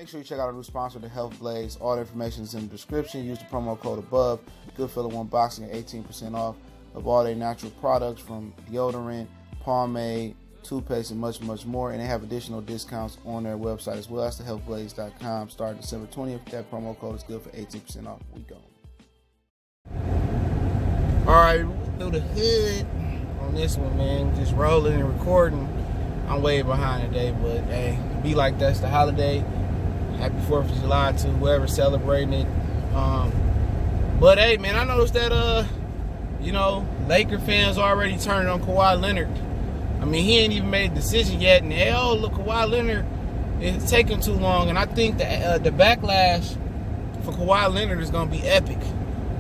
sure you check out our new sponsor, The Health Blaze. All the information is in the description. Use the promo code above. Good Feeling One Boxing at 18% off of all their natural products from deodorant, pomade, toothpaste, and much, much more. And they have additional discounts on their website as well. That's thehealthblaze.com. Starting December 20th. That promo code is good for 18% off. We go. All right, through the hood on this one, man. Just rolling and recording. I'm way behind today, but hey, it be like that's the holiday. Happy 4th of July to whoever's celebrating it. But hey, man, I noticed that Laker fans already turning on Kawhi Leonard. I mean, he ain't even made a decision yet, and look, Kawhi Leonard, it's taking too long, and I think the backlash for Kawhi Leonard is gonna be epic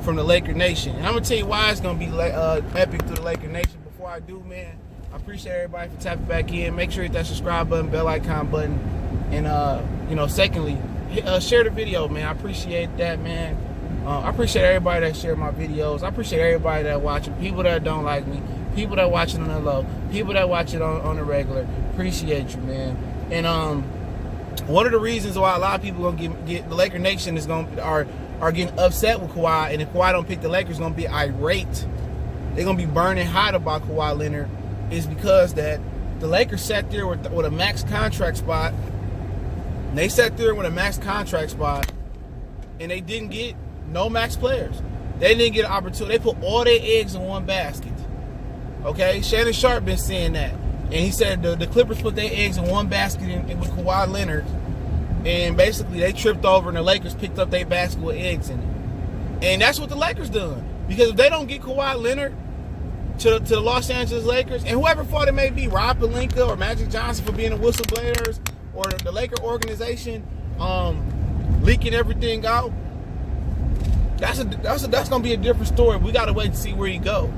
from the Laker Nation, and I'm gonna tell you why it's gonna be epic through the Laker Nation. Before I do, man, I appreciate everybody for tapping back in. Make sure you hit that subscribe button, bell icon button, and secondly, share the video, man. I appreciate that, man. I appreciate everybody that shared my videos. I appreciate everybody that watching. People that don't like me, people that watch it on the low, people that watch it on the regular. Appreciate you, man. And one of the reasons why a lot of people gonna get the Laker Nation is are getting upset with Kawhi, and if Kawhi don't pick the Lakers, gonna be irate. They're gonna be burning hot about Kawhi Leonard, is because that the Lakers sat there with a max contract spot. They sat there with a max contract spot, and they didn't get no max players. They didn't get an opportunity. They put all their eggs in one basket. Okay, Shannon Sharp been saying that, and he said the Clippers put their eggs in one basket with Kawhi Leonard, and basically they tripped over, and the Lakers picked up their basket with eggs in it. And that's what the Lakers done, because if they don't get Kawhi Leonard to the Los Angeles Lakers, and whoever fault it may be, Rob Pelinka or Magic Johnson for being the whistleblowers, or the Laker organization leaking everything out, that's gonna be a different story. We gotta wait to see where you go.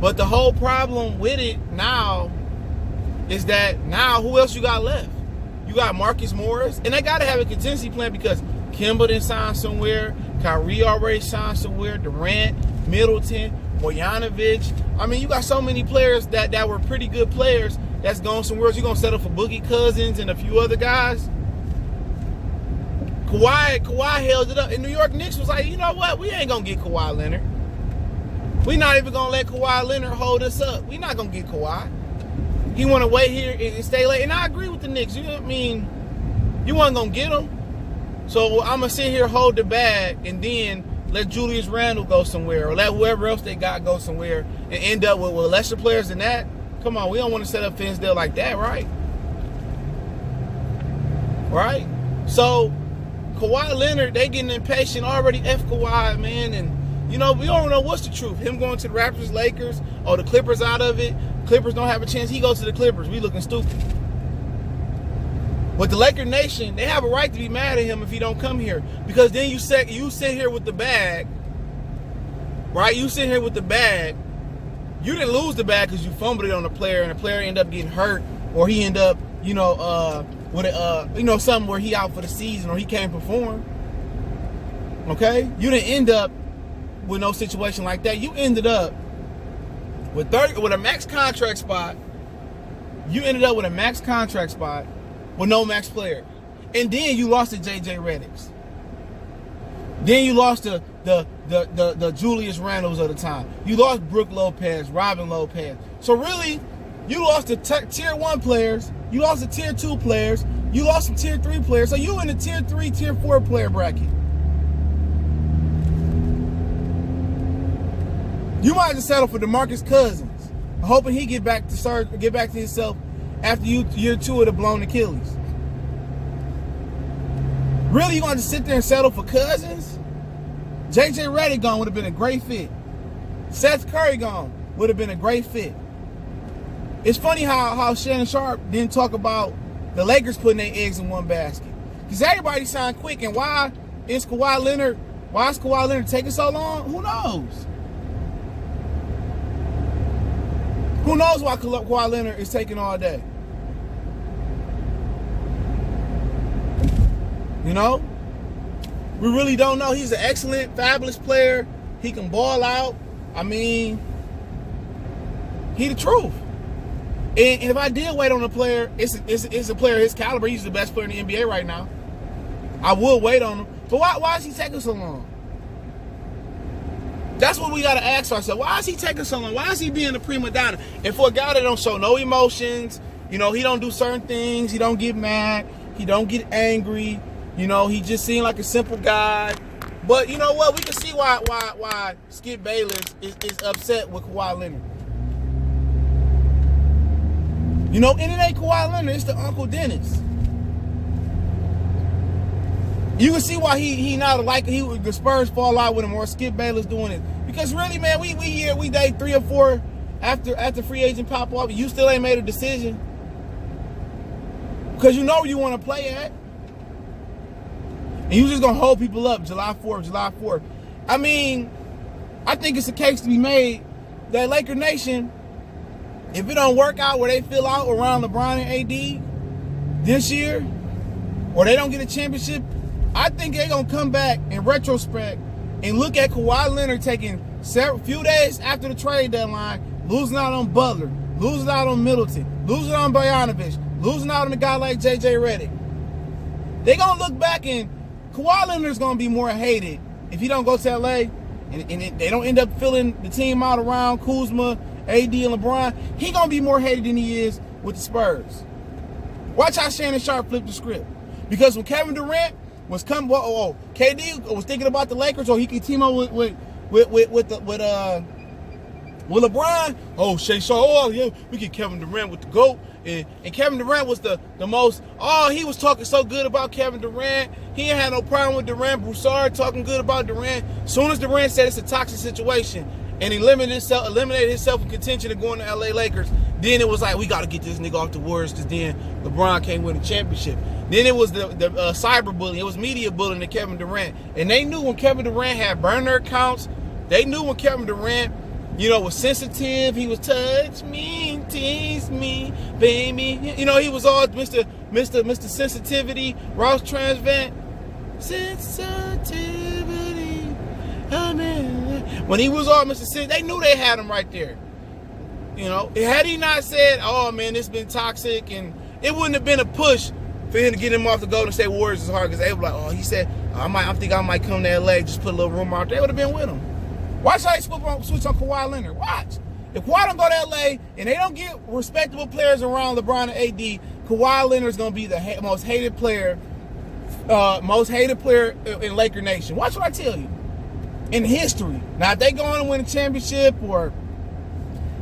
But the whole problem with it now is that now who else you got left? You got Marcus Morris, and they gotta have a contingency plan because Kemba didn't sign somewhere, Kyrie already signed somewhere, Durant, Middleton, Bojanovic. I mean, you got so many players that were pretty good players that's going somewhere else. You're gonna settle for Boogie Cousins and a few other guys. Kawhi held it up, and New York Knicks was like, you know what? We ain't gonna get Kawhi Leonard. We not even gonna let Kawhi Leonard hold us up. We not gonna get Kawhi. He want to wait here and stay late, and I agree with the Knicks. You know what I mean? You wasn't gonna get him, so I'm gonna sit here, hold the bag, and then let Julius Randle go somewhere, or let whoever else they got go somewhere, and end up with lesser players than that. Come on, we don't want to set up Finsdale like that, right? Right? So Kawhi Leonard, they getting impatient already. F Kawhi, man, and we don't know what's the truth. Him going to the Raptors, Lakers, or the Clippers out of it. Clippers don't have a chance. He goes to the Clippers. We looking stupid. But the Laker Nation, they have a right to be mad at him if he don't come here, because then you sit here with the bag, right? You sit here with the bag. You didn't lose the bag because you fumbled it on the player, and the player ended up getting hurt, or he ended up, with something where he out for the season, or he can't perform. Okay, you didn't end up with no situation like that. You ended up with a max contract spot. You ended up with a max contract spot with no max player, and then you lost to JJ Redick. Then you lost to the Julius Randles of the time. You lost Brook Lopez, Robin Lopez. So really, you lost to tier 1 players. You lost to tier 2 players. You lost some tier 3 players. So you in the tier 3, tier 4 player bracket. You might just settle for DeMarcus Cousins, hoping he get back to himself after year 2 of the blown Achilles. Really, you going to sit there and settle for Cousins? JJ Redick gone would have been a great fit. Seth Curry gone would have been a great fit. It's funny how Shannon Sharp didn't talk about the Lakers putting their eggs in one basket, because everybody signed quick. And why is Kawhi Leonard taking so long? Who knows? Who knows why Kawhi Leonard is taking all day? We really don't know. He's an excellent, fabulous player. He can ball out. I mean, he the truth. And if I did wait on a player, it's a player of his caliber. He's the best player in the NBA right now. I would wait on him. But why is he taking so long? That's what we got to ask ourselves. Why is he taking so long? Why is he being a prima donna? And for a guy that don't show no emotions, he don't do certain things. He don't get mad. He don't get angry. He just seemed like a simple guy. But you know what? We can see why Skip Bayless is upset with Kawhi Leonard. And it ain't Kawhi Leonard. It's the Uncle Dennis. You can see why he not like the Spurs fall out with him or Skip Bayless doing it. Because really, man, we day 3 or 4 after free agent pop up, you still ain't made a decision. Because you want to play at. And you just gonna hold people up July 4th. I mean, I think it's a case to be made that Laker Nation, if it don't work out where they fill out around LeBron and AD this year, or they don't get a championship, I think they're going to come back in retrospect and look at Kawhi Leonard taking few days after the trade deadline, losing out on Butler, losing out on Middleton, losing out on Bogdanović, losing out on a guy like JJ Redick. They're going to look back and Kawhi Leonard's going to be more hated if he don't go to LA and they don't end up filling the team out around Kuzma, AD, and LeBron. He going to be more hated than he is with the Spurs. Watch how Shannon Sharp flipped the script. Because when Kevin Durant was coming, KD was thinking about the Lakers, or he could team up with LeBron. Oh, Shay Shaw, yeah, we get Kevin Durant with the GOAT. And Kevin Durant was the most, he was talking so good about Kevin Durant. He ain't had no problem with Durant. Broussard talking good about Durant. Soon as Durant said it's a toxic situation and eliminated himself from contention of going to LA Lakers, then it was like, we got to get this nigga off the Warriors because then LeBron can't win a championship. Then it was the cyberbullying. It was media bullying to Kevin Durant. And they knew when Kevin Durant had burner accounts, they knew when Kevin Durant, was sensitive. He was touch me, tease me, baby. He was all Mr. Sensitivity, Ross Transvent. Sensitivity, amen. When he was all Mr. Sensitivity, they knew they had him right there. Had he not said, oh man, it's been toxic, and it wouldn't have been a push for him to get him off the Golden State Warriors is hard, because they were like, he said, I think I might come to LA, just put a little rumor out there. They would have been with him. Watch how they switch on Kawhi Leonard. Watch. If Kawhi don't go to LA and they don't get respectable players around LeBron and AD, Kawhi Leonard's going to be the most hated player in Laker Nation. Watch what I tell you. In history. Now, if they go on and win a championship, or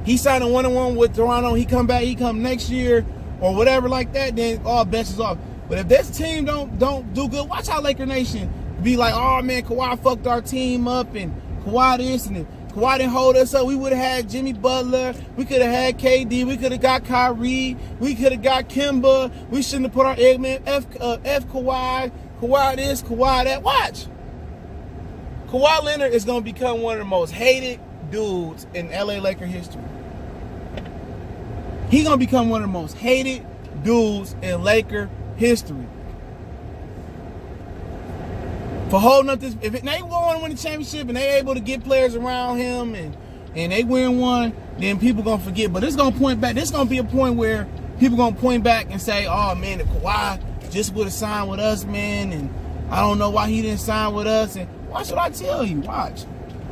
he signed a 1-on-1 with Toronto, he come back, he come next year, or whatever like that, then all bets is off. But if this team don't do good, watch how Laker Nation be like, oh man, Kawhi fucked our team up, and Kawhi this, and Kawhi didn't hold us up. We would have had Jimmy Butler. We could have had KD. We could have got Kyrie. We could have got Kemba. We shouldn't have put our Eggman. F Kawhi. Kawhi this, Kawhi that. Watch. Kawhi Leonard is going to become one of the most hated dudes in LA Laker history. He's going to become one of the most hated dudes in Laker history. For holding up this, if they want to win the championship and they able to get players around him and they win one, then people gonna forget. But it's gonna point back. This gonna be a point where people gonna point back and say, "Oh man, if Kawhi just would have signed with us, man, and I don't know why he didn't sign with us." And watch what I tell you. Watch.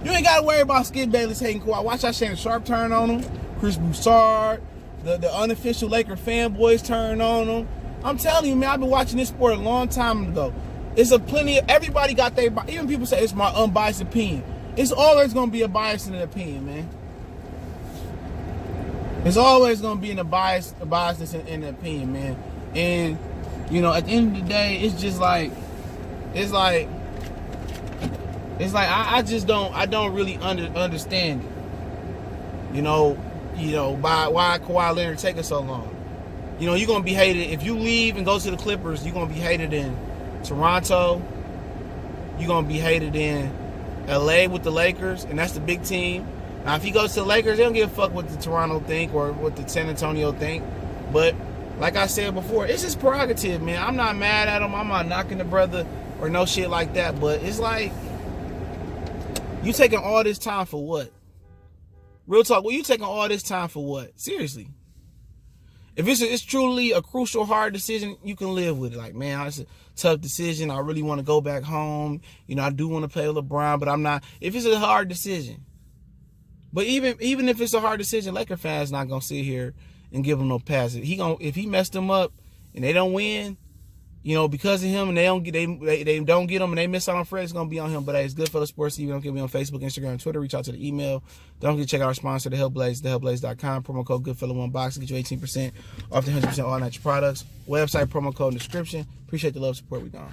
You ain't gotta worry about Skip Bayless hating Kawhi. Watch how Shannon Sharp turn on him. Chris Broussard, the unofficial Laker fanboys turn on him. I'm telling you, man, I've been watching this sport a long time ago. It's everybody got their, even people say it's my unbiased opinion. It's always going to be a bias in an opinion, man. It's always going to be a biasness in the opinion, man. And, at the end of the day, it's just like, I don't really understand it. Why Kawhi Leonard taking so long. You're going to be hated. If you leave and go to the Clippers, you're going to be hated in Toronto. You're going to be hated in LA with the Lakers, and that's the big team. Now, if he goes to the Lakers, they don't give a fuck what the Toronto think or what the San Antonio think. But like I said before, it's his prerogative, man. I'm not mad at him. I'm not knocking the brother or no shit like that. But it's like, you taking all this time for what? Real talk, you taking all this time for what? Seriously. If it's truly a crucial, hard decision, you can live with it. Like, man, it's a tough decision. I really want to go back home. You know, I do want to play with LeBron, but I'm not. If it's a hard decision, but even if it's a hard decision, Laker fans not gonna sit here and give him no pass. If he messed them up and they don't win, you know, because of him, and they don't get him, and they miss out on Fred, it's gonna be on him. But hey, it's Goodfellas Sports TV. Don't get me on Facebook, Instagram, Twitter. Reach out to the email. Don't forget to check out our sponsor, The Hellblaze, thehellblaze.com. Promo code Goodfella1Box to get you 18% off the 100% all natural products. Website, promo code in the description. Appreciate the love, support. We gone.